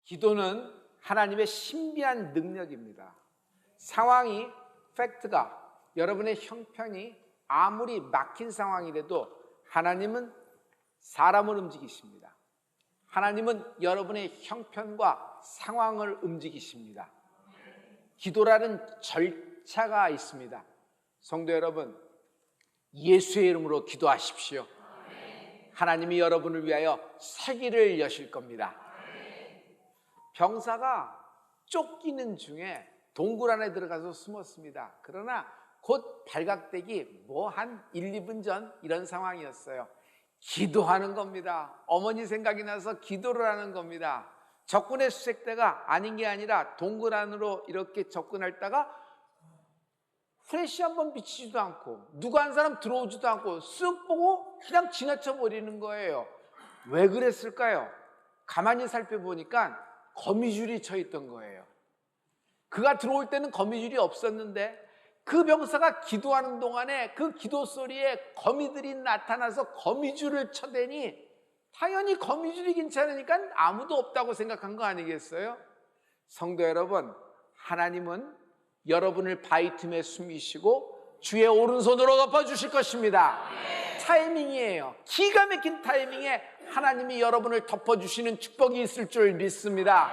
기도는 하나님의 신비한 능력입니다. 상황이, 팩트가, 여러분의 형편이 아무리 막힌 상황이라도 하나님은 사람을 움직이십니다. 하나님은 여러분의 형편과 상황을 움직이십니다. 기도라는 절차가 있습니다. 성도 여러분, 예수의 이름으로 기도하십시오. 하나님이 여러분을 위하여 새 길을 여실 겁니다. 병사가 쫓기는 중에 동굴 안에 들어가서 숨었습니다. 그러나 곧 발각되기 한 1, 2분 전 이런 상황이었어요. 기도하는 겁니다. 어머니 생각이 나서 기도를 하는 겁니다. 적군의 수색대가 아닌 게 아니라 동굴 안으로 이렇게 접근했다가 프레시 한번 비치지도 않고 누구 한 사람 들어오지도 않고 쓱 보고 그냥 지나쳐 버리는 거예요. 왜 그랬을까요? 가만히 살펴보니까 거미줄이 쳐 있던 거예요. 그가 들어올 때는 거미줄이 없었는데 그 병사가 기도하는 동안에 그 기도 소리에 거미들이 나타나서 거미줄을 쳐대니 당연히 거미줄이 괜찮으니까 아무도 없다고 생각한 거 아니겠어요? 성도 여러분, 하나님은 여러분을 바위 틈에 숨기시고 주의 오른손으로 덮어주실 것입니다. 타이밍이에요. 기가 막힌 타이밍에 하나님이 여러분을 덮어주시는 축복이 있을 줄 믿습니다.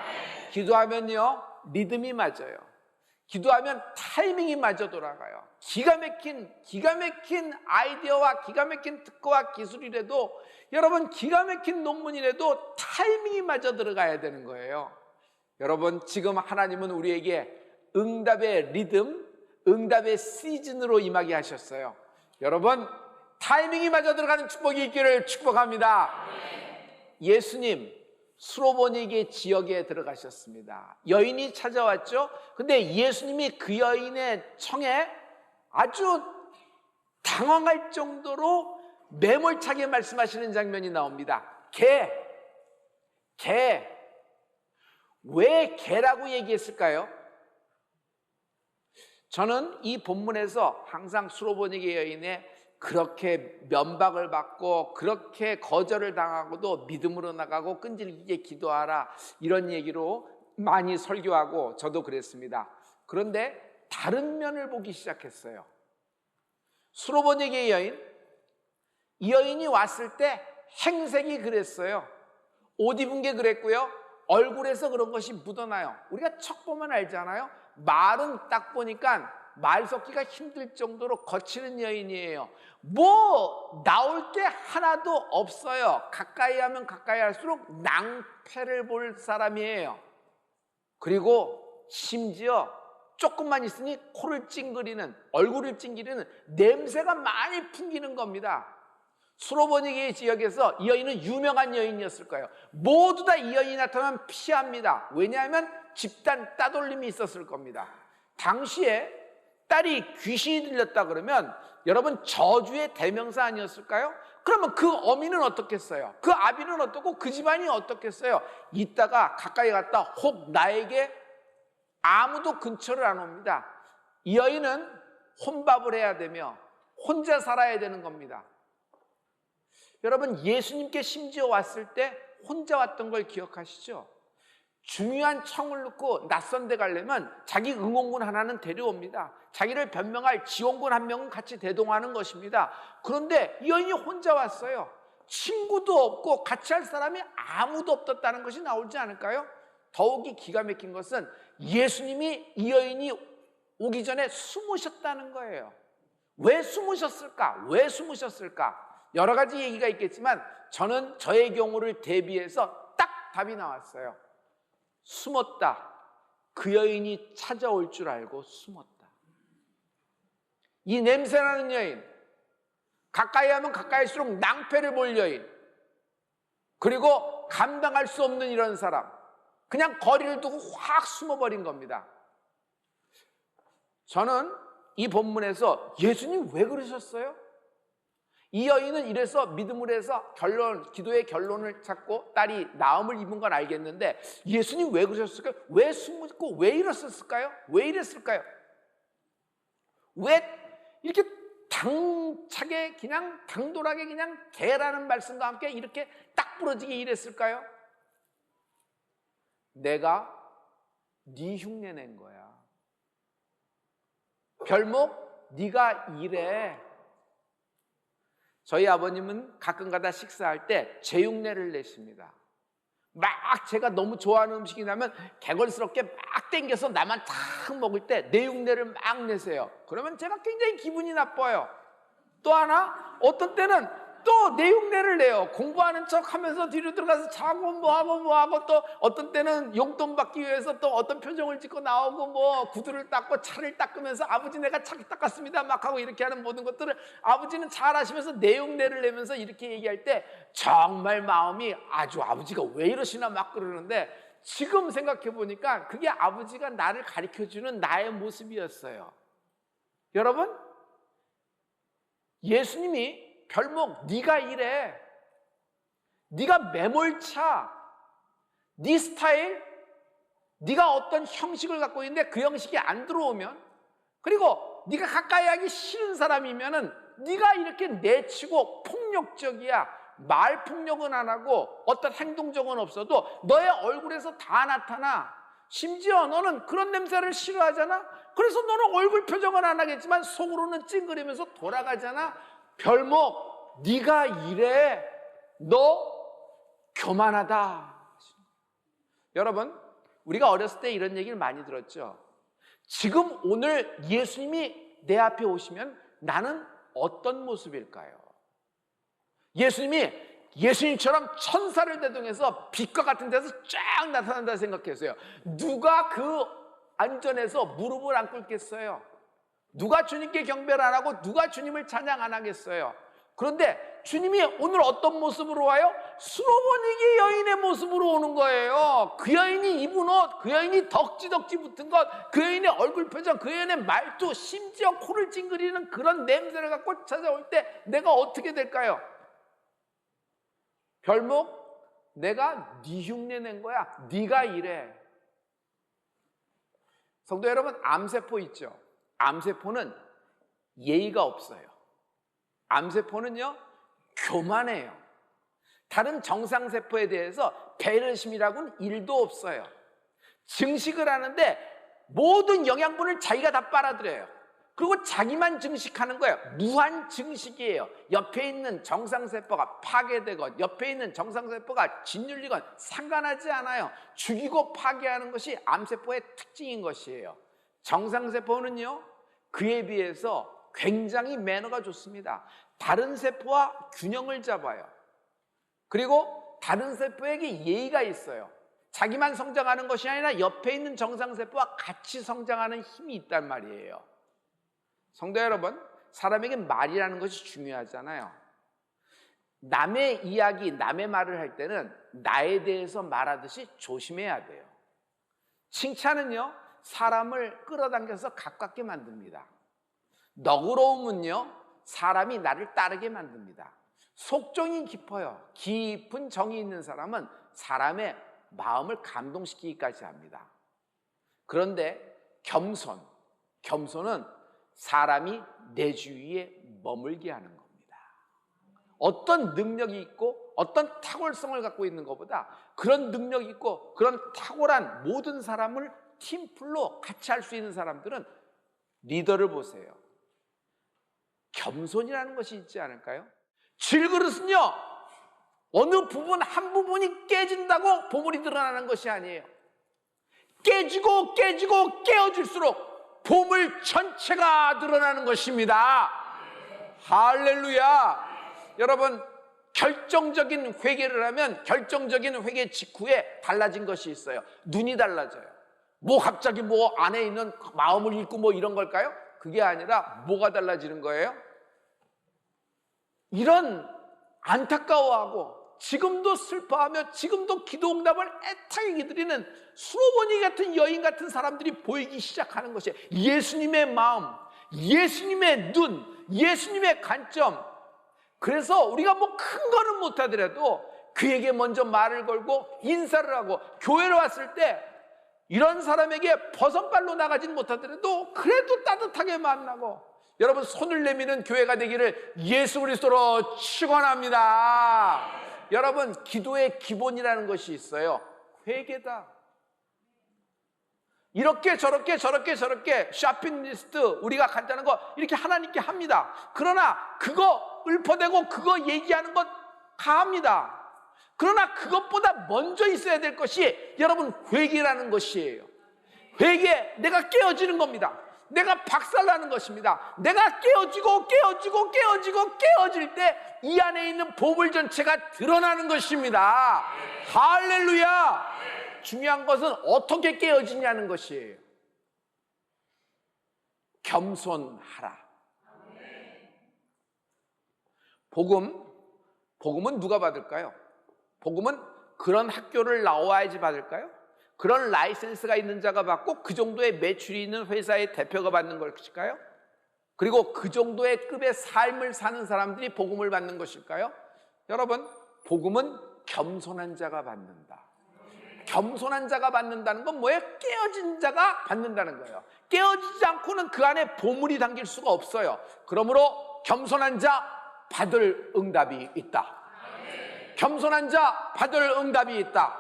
기도하면요, 리듬이 맞아요. 기도하면 타이밍이 맞아 돌아가요. 기가 막힌 아이디어와 기가 막힌 특허와 기술이라도, 여러분 기가 막힌 논문이라도 타이밍이 맞아 들어가야 되는 거예요. 여러분, 지금 하나님은 우리에게 응답의 리듬, 응답의 시즌으로 임하게 하셨어요. 여러분, 타이밍이 맞아 들어가는 축복이 있기를 축복합니다. 예수님 수로보니게 지역에 들어가셨습니다. 여인이 찾아왔죠. 근데 예수님이 그 여인의 청에 아주 당황할 정도로 매몰차게 말씀하시는 장면이 나옵니다. 왜 개라고 얘기했을까요? 저는 이 본문에서 항상 수로보니게 여인의 그렇게 면박을 받고 그렇게 거절을 당하고도 믿음으로 나가고 끈질기게 기도하라, 이런 얘기로 많이 설교하고 저도 그랬습니다. 그런데 다른 면을 보기 시작했어요. 수로보니게 여인, 이 여인이 왔을 때 행색이 그랬어요. 옷 입은 게 그랬고요, 얼굴에서 그런 것이 묻어나요. 우리가 척 보면 알잖아요. 말은 딱 보니까 말 섞기가 힘들 정도로 거치는 여인이에요. 나올 게 하나도 없어요. 가까이 하면 가까이 할수록 낭패를 볼 사람이에요. 그리고 심지어 조금만 있으니 코를 찡그리는, 얼굴을 찡그리는 냄새가 많이 풍기는 겁니다. 수로보니게 지역에서 이 여인은 유명한 여인이었을 거예요. 모두 다 이 여인이 나타나면 피합니다. 왜냐하면 집단 따돌림이 있었을 겁니다. 당시에 딸이 귀신이 들렸다 그러면 여러분 저주의 대명사 아니었을까요? 그러면 그 어미는 어떻겠어요? 그 아비는 어떻고 그 집안이 어떻겠어요? 이따가 가까이 갔다 혹 나에게 아무도 근처를 안 옵니다. 이 여인은 혼밥을 해야 되며 혼자 살아야 되는 겁니다. 여러분, 예수님께 심지어 왔을 때 혼자 왔던 걸 기억하시죠? 중요한 청을 놓고 낯선 데 가려면 자기 응원군 하나는 데려옵니다. 자기를 변명할 지원군 한 명은 같이 대동하는 것입니다. 그런데 이 여인이 혼자 왔어요. 친구도 없고 같이 할 사람이 아무도 없었다는 것이 나오지 않을까요? 더욱이 기가 막힌 것은 예수님이 이 여인이 오기 전에 숨으셨다는 거예요. 왜 숨으셨을까? 여러 가지 얘기가 있겠지만 저는 저의 경우를 대비해서 딱 답이 나왔어요. 숨었다. 그 여인이 찾아올 줄 알고 숨었다. 이 냄새나는 여인, 가까이 하면 가까이 할수록 낭패를 볼 여인, 그리고 감당할 수 없는 이런 사람, 그냥 거리를 두고 확 숨어버린 겁니다. 저는 이 본문에서 예수님 왜 그러셨어요? 이 여인은 이래서 믿음을 해서 기도의 결론을 찾고 딸이 나음을 입은 건 알겠는데 예수님 왜 그러셨을까요? 왜 숨고 왜 이랬을까요? 왜 이렇게 당차게 그냥 당돌하게 그냥 개라는 말씀과 함께 이렇게 딱 부러지게 이랬을까요? 내가 네 흉내 낸 거야. 별목 네가 이래. 저희 아버님은 가끔가다 식사할 때 제 흉내를 내십니다. 막 제가 너무 좋아하는 음식이 나면 개걸스럽게 막 땡겨서 나만 탁 먹을 때 내 흉내를 막 내세요. 그러면 제가 굉장히 기분이 나빠요. 또 하나, 어떤 때는 또 내 흉내를 내요. 공부하는 척 하면서 뒤로 들어가서 자고 뭐하고 또 어떤 때는 용돈 받기 위해서 또 어떤 표정을 짓고 나오고 뭐 구두를 닦고 차를 닦으면서 아버지 내가 차 닦았습니다 막 하고 이렇게 하는 모든 것들을 아버지는 잘 아시면서 내 흉내를 내면서 이렇게 얘기할 때 정말 마음이 아주 아버지가 왜 이러시나 막 그러는데, 지금 생각해 보니까 그게 아버지가 나를 가르쳐주는 나의 모습이었어요. 여러분, 예수님이 별목 네가 이래, 네가 매몰차, 네 스타일, 네가 어떤 형식을 갖고 있는데 그 형식이 안 들어오면, 그리고 네가 가까이 하기 싫은 사람이면은 네가 이렇게 내치고 폭력적이야. 말 폭력은 안 하고 어떤 행동적은 없어도 너의 얼굴에서 다 나타나. 심지어 너는 그런 냄새를 싫어하잖아. 그래서 너는 얼굴 표정은 안 하겠지만 속으로는 찡그리면서 돌아가잖아. 별목 네가 이래, 너 교만하다. 여러분, 우리가 어렸을 때 이런 얘기를 많이 들었죠. 지금 오늘 예수님이 내 앞에 오시면 나는 어떤 모습일까요? 예수님처럼 천사를 대동해서 빛과 같은 데서 쫙 나타난다 생각했어요. 누가 그 안전에서 무릎을 안 꿇겠어요? 누가 주님께 경배를 안 하고 누가 주님을 찬양 안 하겠어요? 그런데 주님이 오늘 어떤 모습으로 와요? 수로보니게 여인의 모습으로 오는 거예요. 그 여인이 입은 옷, 그 여인이 덕지덕지 붙은 것, 그 여인의 얼굴 표정, 그 여인의 말투, 심지어 코를 찡그리는 그런 냄새를 갖고 찾아올 때 내가 어떻게 될까요? 별목 내가 네 흉내 낸 거야. 네가 이래. 성도 여러분, 암세포 있죠? 암세포는 예의가 없어요. 암세포는요, 교만해요. 다른 정상세포에 대해서 배려심이라고는 1도 없어요. 증식을 하는데 모든 영양분을 자기가 다 빨아들여요. 그리고 자기만 증식하는 거예요. 무한 증식이에요. 옆에 있는 정상세포가 파괴되건 옆에 있는 정상세포가 짓눌리건 상관하지 않아요. 죽이고 파괴하는 것이 암세포의 특징인 것이에요. 정상세포는요, 그에 비해서 굉장히 매너가 좋습니다. 다른 세포와 균형을 잡아요. 그리고 다른 세포에게 예의가 있어요. 자기만 성장하는 것이 아니라 옆에 있는 정상세포와 같이 성장하는 힘이 있단 말이에요. 성도 여러분, 사람에게 말이라는 것이 중요하잖아요. 남의 이야기, 남의 말을 할 때는 나에 대해서 말하듯이 조심해야 돼요. 칭찬은요, 사람을 끌어당겨서 가깝게 만듭니다. 너그러움은요, 사람이 나를 따르게 만듭니다. 속정이 깊어요. 깊은 정이 있는 사람은 사람의 마음을 감동시키기까지 합니다. 그런데 겸손은 사람이 내 주위에 머물게 하는 겁니다. 어떤 능력이 있고 어떤 탁월성을 갖고 있는 것보다 그런 능력이 있고 그런 탁월한 모든 사람을 팀플로 같이 할 수 있는 사람들은 리더를 보세요. 겸손이라는 것이 있지 않을까요? 질그릇은요, 어느 부분 한 부분이 깨진다고 보물이 드러나는 것이 아니에요. 깨지고 깨어질수록 보물 전체가 드러나는 것입니다. 할렐루야. 여러분, 결정적인 회개를 하면 결정적인 회개 직후에 달라진 것이 있어요. 눈이 달라져요. 갑자기 안에 있는 마음을 읽고 이런 걸까요? 그게 아니라 뭐가 달라지는 거예요? 이런 안타까워하고 지금도 슬퍼하며 지금도 기도 응답을 애타게 기다리는 수로보니 같은 여인 같은 사람들이 보이기 시작하는 것이에요. 예수님의 마음, 예수님의 눈, 예수님의 관점. 그래서 우리가 큰 거는 못하더라도 그에게 먼저 말을 걸고 인사를 하고 교회로 왔을 때 이런 사람에게 버선발로 나가진 못하더라도 그래도 따뜻하게 만나고, 여러분, 손을 내미는 교회가 되기를 예수 그리스도로 축원합니다. 여러분, 기도의 기본이라는 것이 있어요. 회개다. 이렇게 저렇게 쇼핑 리스트 우리가 간단한 거 이렇게 하나님께 합니다. 그러나 그거 읊어대고 그거 얘기하는 것 다 합니다. 그러나 그것보다 먼저 있어야 될 것이 여러분 회개라는 것이에요. 회개, 내가 깨어지는 겁니다. 내가 박살나는 것입니다. 내가 깨어지고 깨어질 때 이 안에 있는 보물 전체가 드러나는 것입니다. 할렐루야. 중요한 것은 어떻게 깨어지냐는 것이에요. 겸손하라. 복음은 누가 받을까요? 복음은 그런 학교를 나와야지 받을까요? 그런 라이센스가 있는 자가 받고 그 정도의 매출이 있는 회사의 대표가 받는 것일까요? 그리고 그 정도의 급의 삶을 사는 사람들이 복음을 받는 것일까요? 여러분, 복음은 겸손한 자가 받는다. 겸손한 자가 받는다는 건 뭐예요? 깨어진 자가 받는다는 거예요. 깨어지지 않고는 그 안에 보물이 담길 수가 없어요. 그러므로 겸손한 자 받을 응답이 있다. 겸손한 자 받을 응답이 있다.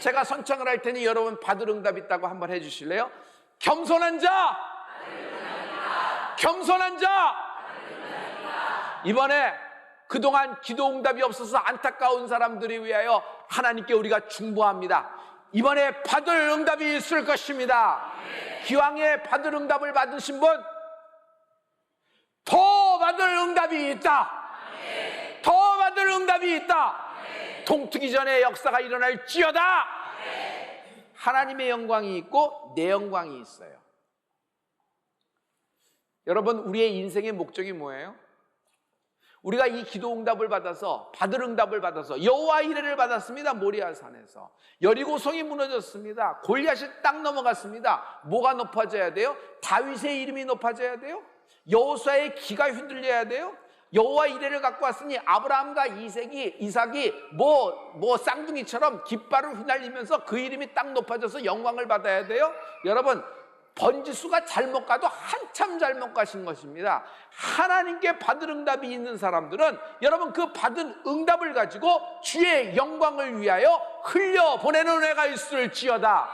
제가 선창을 할 테니 여러분 받을 응답이 있다고 한번 해주실래요? 겸손한 자, 겸손한 자. 이번에 그동안 기도 응답이 없어서 안타까운 사람들을 위하여 하나님께 우리가 중보합니다. 이번에 받을 응답이 있을 것입니다. 기왕에 받을 응답을 받으신 분, 더 받을 응답이 있다. 더 받을 응답이 있다. 동트기 전에 역사가 일어날지어다. 하나님의 영광이 있고 내 영광이 있어요. 여러분, 우리의 인생의 목적이 뭐예요? 우리가 이 기도 응답을 받아서, 받을 응답을 받아서 여호와 이레를 받았습니다. 모리아 산에서 여리고성이 무너졌습니다. 골리앗이 땅 넘어갔습니다. 뭐가 높아져야 돼요? 다윗의 이름이 높아져야 돼요? 여호수아의 기가 흔들려야 돼요? 여호와 이레를 갖고 왔으니 아브라함과 이삭이 뭐 쌍둥이처럼 깃발을 휘날리면서 그 이름이 딱 높아져서 영광을 받아야 돼요? 여러분, 번지수가 잘못 가도 한참 잘못 가신 것입니다. 하나님께 받을 응답이 있는 사람들은 여러분 그 받은 응답을 가지고 주의 영광을 위하여 흘려보내는 은혜가 있을지어다.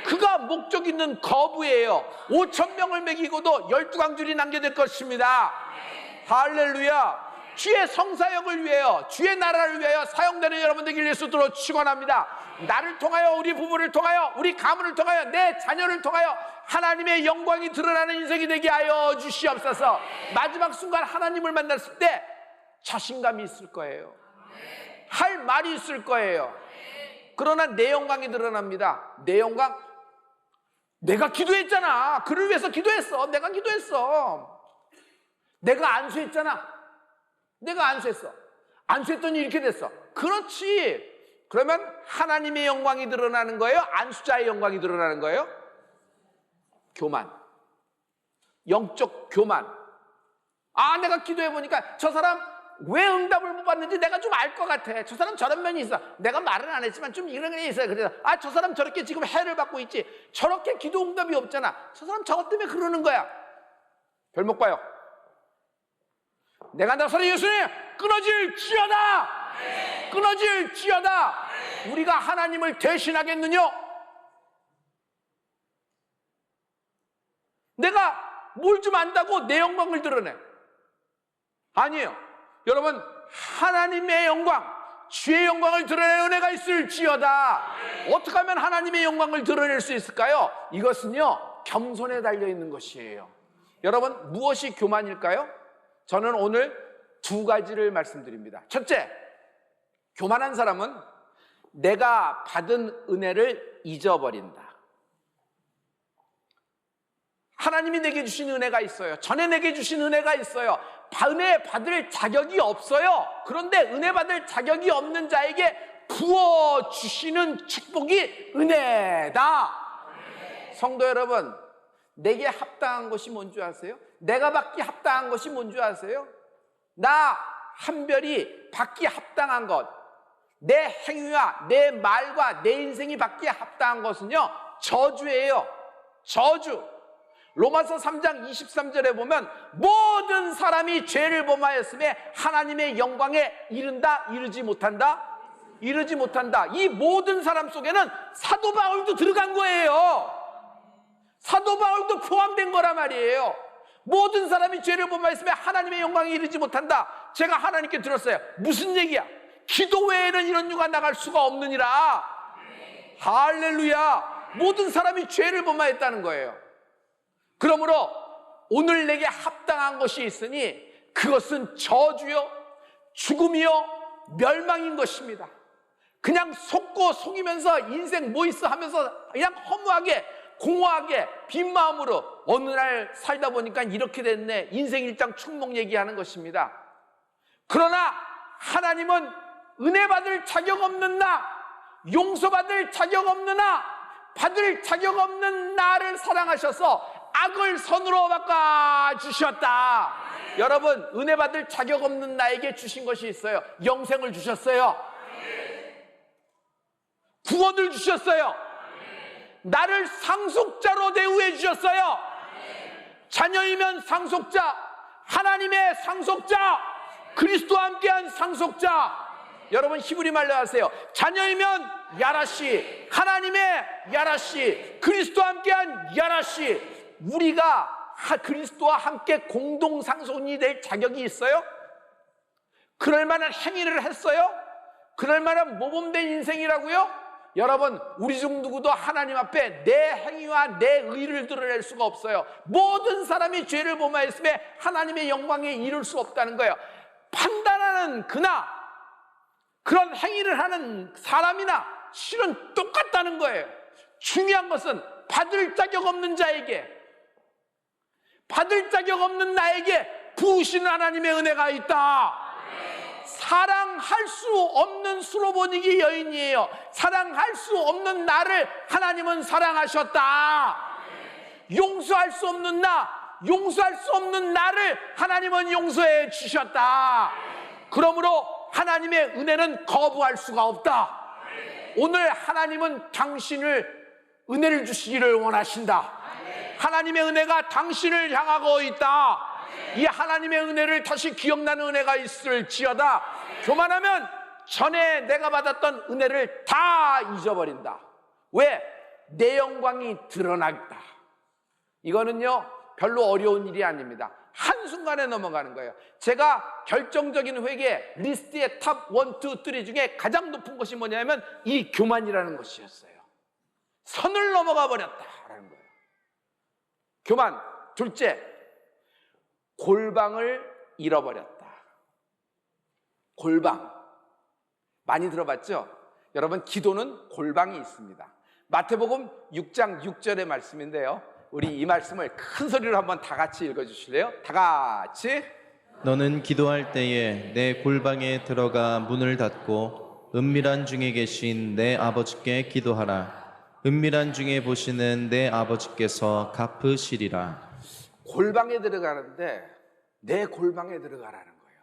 그가 목적 있는 거부예요. 5,000명을 먹이고도 12광줄이 남겨질 것입니다. 할렐루야. 주의 성사역을 위하여, 주의 나라를 위하여 사용되는 여러분 되길 예수로 축원합니다. 나를 통하여, 우리 부부를 통하여, 우리 가문을 통하여, 내 자녀를 통하여 하나님의 영광이 드러나는 인생이 되게 하여 주시옵소서. 마지막 순간 하나님을 만났을 때 자신감이 있을 거예요. 할 말이 있을 거예요. 그러나 내 영광이 드러납니다. 내 영광, 내가 기도했잖아. 그를 위해서 기도했어. 내가 기도했어. 내가 안수했잖아. 내가 안수했어. 안수했더니 이렇게 됐어. 그렇지. 그러면 하나님의 영광이 드러나는 거예요? 안수자의 영광이 드러나는 거예요? 교만. 영적 교만. 아, 내가 기도해보니까 저 사람 왜 응답을 못 받는지 내가 좀 알 것 같아. 저 사람 저런 면이 있어. 내가 말은 안 했지만 좀 이런 게 있어요. 그래서 아, 저 사람 저렇게 지금 해를 받고 있지. 저렇게 기도 응답이 없잖아. 저 사람 저것 때문에 그러는 거야. 별 못 봐요. 내가 나서는 예수님 끊어질지어다. 끊어질지어다. 우리가 하나님을 대신하겠느냐? 내가 뭘 좀 안다고 내 영광을 드러내? 아니에요. 여러분, 하나님의 영광, 주의 영광을 드러낼 은혜가 있을지어다. 어떻게 하면 하나님의 영광을 드러낼 수 있을까요? 이것은요, 겸손에 달려있는 것이에요. 여러분, 무엇이 교만일까요? 저는 오늘 두 가지를 말씀드립니다. 첫째, 교만한 사람은 내가 받은 은혜를 잊어버린다. 하나님이 내게 주신 은혜가 있어요. 전에 내게 주신 은혜가 있어요. 은혜 받을 자격이 없어요. 그런데 은혜 받을 자격이 없는 자에게 부어주시는 축복이 은혜다. 성도 여러분, 내게 합당한 것이 뭔지 아세요? 내가 받기 합당한 것이 뭔지 아세요? 나 한별이 받기 합당한 것, 내 행위와 내 말과 내 인생이 받기에 합당한 것은요, 저주예요. 저주. 로마서 3장 23절에 보면 모든 사람이 죄를 범하였음에 하나님의 영광에 이른다, 이르지 못한다? 이르지 못한다. 이 모든 사람 속에는 사도 바울도 들어간 거예요. 사도 바울도 포함된 거란 말이에요. 모든 사람이 죄를 범하였으면 하나님의 영광에 이르지 못한다. 제가 하나님께 들었어요. 무슨 얘기야? 기도 외에는 이런 유가 나갈 수가 없느니라. 할렐루야. 모든 사람이 죄를 범하였다는 거예요. 그러므로 오늘 내게 합당한 것이 있으니 그것은 저주요, 죽음이요, 멸망인 것입니다. 그냥 속고 속이면서 인생 뭐 있어 하면서 그냥 허무하게 공허하게 빈 마음으로 어느 날 살다 보니까 이렇게 됐네, 인생 일장 충목 얘기하는 것입니다. 그러나 하나님은 은혜 받을 자격 없는 나, 용서받을 자격 없는 나, 받을 자격 없는 나를 사랑하셔서 악을 선으로 바꿔주셨다. 여러분, 은혜 받을 자격 없는 나에게 주신 것이 있어요. 영생을 주셨어요. 구원을 주셨어요. 나를 상속자로 대우해 주셨어요. 자녀이면 상속자, 하나님의 상속자, 그리스도와 함께한 상속자. 여러분, 히브리 말로 하세요. 자녀이면 야라시, 하나님의 야라시, 그리스도와 함께한 야라시. 우리가 그리스도와 함께 공동 상속인이 될 자격이 있어요? 그럴 만한 행위를 했어요? 그럴 만한 모범된 인생이라고요? 여러분, 우리 중 누구도 하나님 앞에 내 행위와 내 의를 드러낼 수가 없어요. 모든 사람이 죄를 범하였음에 하나님의 영광에 이를 수 없다는 거예요. 판단하는 그나 그런 행위를 하는 사람이나 실은 똑같다는 거예요. 중요한 것은 받을 자격 없는 자에게, 받을 자격 없는 나에게 부으시는 하나님의 은혜가 있다. 사랑할 수 없는 수로보니기 여인이에요. 사랑할 수 없는 나를 하나님은 사랑하셨다. 용서할 수 없는 나, 용서할 수 없는 나를 하나님은 용서해 주셨다. 그러므로 하나님의 은혜는 거부할 수가 없다. 오늘 하나님은 당신을 은혜를 주시기를 원하신다. 하나님의 은혜가 당신을 향하고 있다. 이 하나님의 은혜를 다시 기억나는 은혜가 있을지어다. 교만하면 전에 내가 받았던 은혜를 다 잊어버린다. 왜? 내 영광이 드러나겠다. 이거는요 별로 어려운 일이 아닙니다. 한순간에 넘어가는 거예요. 제가 결정적인 회개 리스트의 탑 1, 2, 3 중에 가장 높은 것이 뭐냐면 이 교만이라는 것이었어요. 선을 넘어가 버렸다라는 거예요. 교만. 둘째, 골방을 잃어버렸다. 골방. 많이 들어봤죠? 여러분, 기도는 골방이 있습니다. 마태복음 6장 6절의 말씀인데요, 우리 이 말씀을 큰 소리로 한번 다 같이 읽어주실래요? 다 같이. 너는 기도할 때에 내 골방에 들어가 문을 닫고 은밀한 중에 계신 내 아버지께 기도하라. 은밀한 중에 보시는 내 아버지께서 갚으시리라. 골방에 들어가는데 내 골방에 들어가라는 거예요.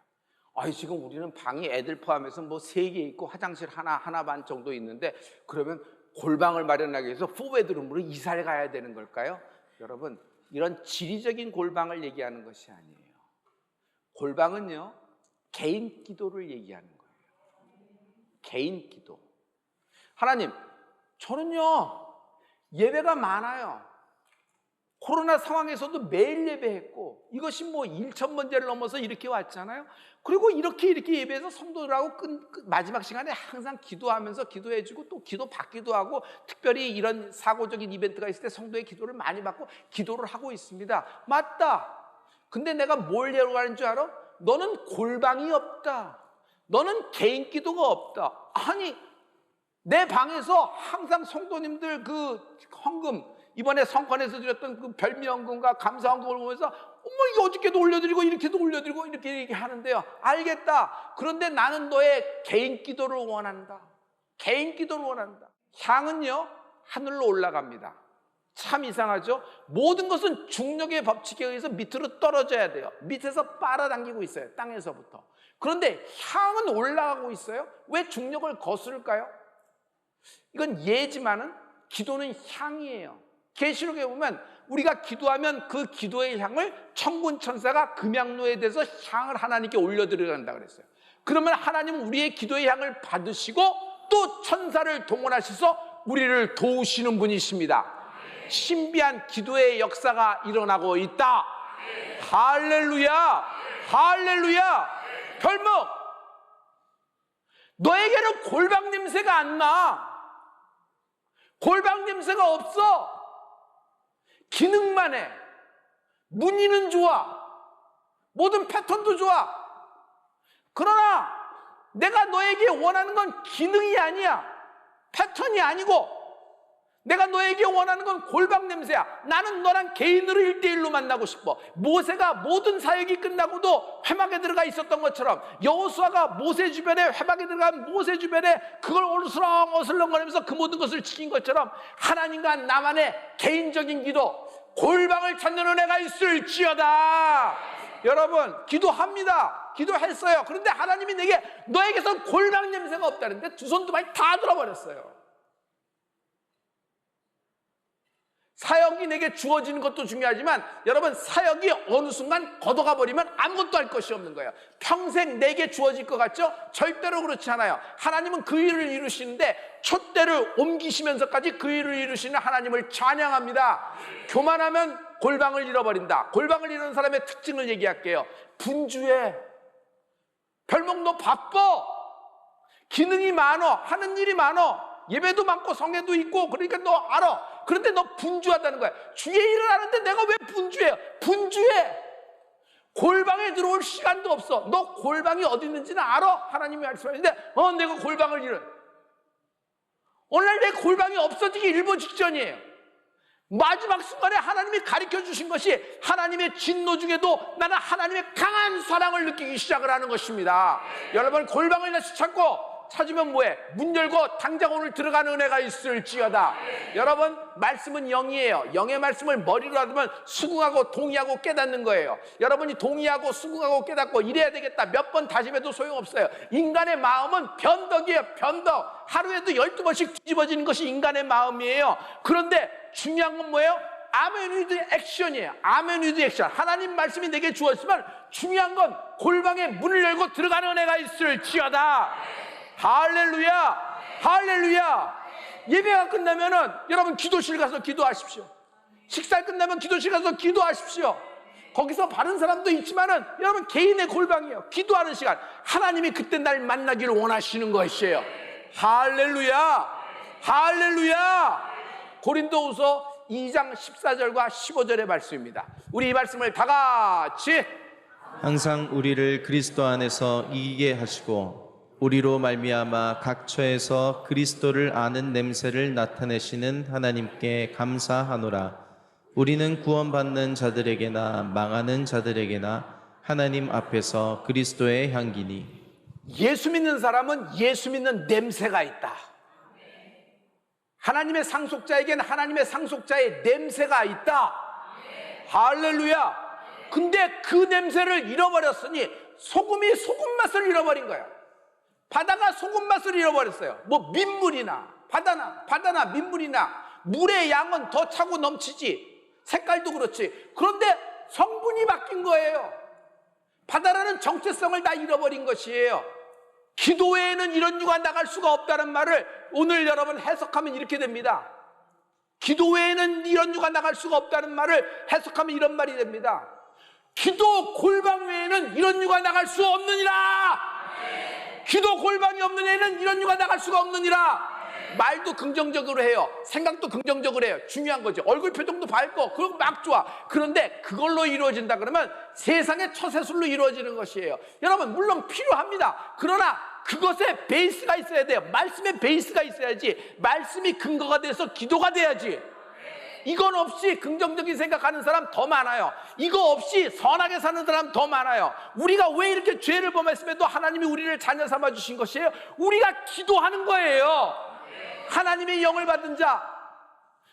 아니, 지금 우리는 방이 애들 포함해서 뭐 3개 있고 화장실 하나 반 정도 있는데 그러면 골방을 마련하기 위해서 4베드룸으로 이사를 가야 되는 걸까요? 여러분, 이런 지리적인 골방을 얘기하는 것이 아니에요. 골방은요 개인 기도를 얘기하는 거예요. 개인 기도. 하나님, 저는요 예배가 많아요. 코로나 상황에서도 매일 예배했고 이것이 뭐 1,000번째를 넘어서 이렇게 왔잖아요. 그리고 이렇게 예배해서 성도들하고 마지막 시간에 항상 기도하면서 기도해주고 또 기도 받기도 하고, 특별히 이런 사고적인 이벤트가 있을 때 성도의 기도를 많이 받고 기도를 하고 있습니다. 맞다. 근데 내가 뭘 예로가는 줄 알아? 너는 골방이 없다. 너는 개인 기도가 없다. 아니, 내 방에서 항상 성도님들 그 헌금, 이번에 성관에서 드렸던 그 별미헌금과 감사헌금을 보면서 어머, 이거 어저께도 올려드리고 이렇게도 올려드리고 이렇게 얘기하는데요. 알겠다. 그런데 나는 너의 개인 기도를 원한다. 개인 기도를 원한다. 향은요 하늘로 올라갑니다. 참 이상하죠? 모든 것은 중력의 법칙에 의해서 밑으로 떨어져야 돼요. 밑에서 빨아당기고 있어요. 땅에서부터. 그런데 향은 올라가고 있어요. 왜 중력을 거스를까요? 이건 예지만은 기도는 향이에요. 계시록에 보면 우리가 기도하면 그 기도의 향을 천군 천사가 금향로에 대해서 향을 하나님께 올려드려간다 그랬어요. 그러면 하나님은 우리의 기도의 향을 받으시고 또 천사를 동원하셔서 우리를 도우시는 분이십니다. 신비한 기도의 역사가 일어나고 있다. 할렐루야, 할렐루야. 별목, 너에게는 골방 냄새가 안 나. 골방 냄새가 없어. 기능만 해. 무늬는 좋아. 모든 패턴도 좋아. 그러나 내가 너에게 원하는 건 기능이 아니야. 패턴이 아니고 내가 너에게 원하는 건 골방 냄새야. 나는 너랑 개인으로 1대1로 만나고 싶어. 모세가 모든 사역이 끝나고도 회막에 들어가 있었던 것처럼 여호수아가 모세 주변에, 회막에 들어간 모세 주변에 그걸 어슬렁어슬렁거리면서 그 모든 것을 지킨 것처럼 하나님과 나만의 개인적인 기도, 골방을 찾는 은혜가 있을지어다. 여러분, 기도합니다. 기도했어요. 그런데 하나님이 너에게서 골방 냄새가 없다는데 두 손 두 발이 다 들어버렸어요. 사역이 내게 주어지는 것도 중요하지만 여러분, 사역이 어느 순간 걷어가 버리면 아무것도 할 것이 없는 거예요. 평생 내게 주어질 것 같죠? 절대로 그렇지 않아요. 하나님은 그 일을 이루시는데 촛대를 옮기시면서까지 그 일을 이루시는 하나님을 찬양합니다. 교만하면 골방을 잃어버린다. 골방을 잃은 사람의 특징을 얘기할게요. 분주해. 별목, 너 바빠. 기능이 많어. 하는 일이 많어. 예배도 많고 성회도 있고, 그러니까 너 알아. 그런데 너 분주하다는 거야. 주의 일을 하는데 내가 왜 분주해요? 분주해. 골방에 들어올 시간도 없어. 너 골방이 어디 있는지는 알아. 하나님이 말씀하시는데 내가 골방을 잃어. 오늘 내 골방이 없어지기 일보 직전이에요. 마지막 순간에 하나님이 가르쳐 주신 것이 하나님의 진노 중에도 나는 하나님의 강한 사랑을 느끼기 시작을 하는 것입니다. 여러분, 골방을 다시 찾으면 뭐해? 문 열고 당장 오늘 들어가는 은혜가 있을지어다. 여러분, 말씀은 영이에요. 영의 말씀을 머리로 하면 수긍하고 동의하고 깨닫는 거예요. 여러분이 동의하고 수긍하고 깨닫고 이래야 되겠다 몇 번 다짐해도 소용없어요. 인간의 마음은 변덕이에요. 변덕. 하루에도 12번씩 뒤집어지는 것이 인간의 마음이에요. 그런데 중요한 건 뭐예요? 아멘 위드 액션이에요. 아멘 위드 액션. 하나님 말씀이 내게 주었지만 중요한 건 골방에 문을 열고 들어가는 은혜가 있을지어다. 할렐루야, 할렐루야. 예배가 끝나면은 여러분 기도실 가서 기도하십시오. 식사 끝나면 기도실 가서 기도하십시오. 거기서 바른 사람도 있지만은 여러분 개인의 골방이에요. 기도하는 시간. 하나님이 그때 날 만나기를 원하시는 것이에요. 할렐루야, 할렐루야. 고린도후서 2장 14절과 15절의 말씀입니다. 우리 이 말씀을 다 같이. 항상 우리를 그리스도 안에서 이기게 하시고 우리로 말미암아 각처에서 그리스도를 아는 냄새를 나타내시는 하나님께 감사하노라. 우리는 구원받는 자들에게나 망하는 자들에게나 하나님 앞에서 그리스도의 향기니. 예수 믿는 사람은 예수 믿는 냄새가 있다. 하나님의 상속자에게는 하나님의 상속자의 냄새가 있다. 할렐루야. 근데 그 냄새를 잃어버렸으니 소금이 소금 맛을 잃어버린 거야. 바다가 소금 맛을 잃어버렸어요. 뭐 민물이나 바다나 민물이나 물의 양은 더 차고 넘치지. 색깔도 그렇지. 그런데 성분이 바뀐 거예요. 바다라는 정체성을 다 잃어버린 것이에요. 기도 외에는 이런 유가 나갈 수가 없다는 말을 오늘 여러분 해석하면 이렇게 됩니다. 기도 외에는 이런 유가 나갈 수가 없다는 말을 해석하면 이런 말이 됩니다. 기도 골방 외에는 이런 유가 나갈 수 없느니라. 기도 골방이 없는 애는 이런 유가 나갈 수가 없느니라. 말도 긍정적으로 해요. 생각도 긍정적으로 해요. 중요한 거죠. 얼굴 표정도 밝고 그거 막 좋아. 그런데 그걸로 이루어진다 그러면 세상의 처세술로 이루어지는 것이에요. 여러분, 물론 필요합니다. 그러나 그것에 베이스가 있어야 돼요. 말씀의 베이스가 있어야지. 말씀이 근거가 돼서 기도가 돼야지. 이건 없이 긍정적인 생각하는 사람 더 많아요. 이거 없이 선하게 사는 사람 더 많아요. 우리가 왜 이렇게 죄를 범했음에도 하나님이 우리를 자녀 삼아 주신 것이에요? 우리가 기도하는 거예요. 하나님의 영을 받은 자,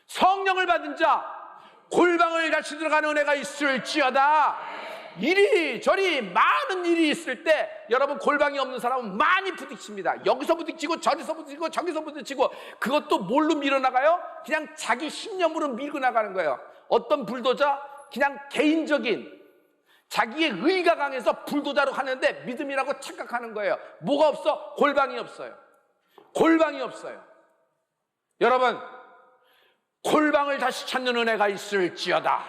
성령을 받은 자, 골방을 같이 들어가는 은혜가 있을지어다. 이리저리 많은 일이 있을 때 여러분, 골방이 없는 사람은 많이 부딪힙니다. 여기서 부딪히고 저기서 부딪히고 저기서 부딪히고. 그것도 뭘로 밀어나가요? 그냥 자기 신념으로 밀고 나가는 거예요. 어떤 불도저? 그냥 개인적인 자기의 의가 강해서 불도저로 하는데 믿음이라고 착각하는 거예요. 뭐가 없어? 골방이 없어요. 골방이 없어요. 여러분, 골방을 다시 찾는 은혜가 있을지어다.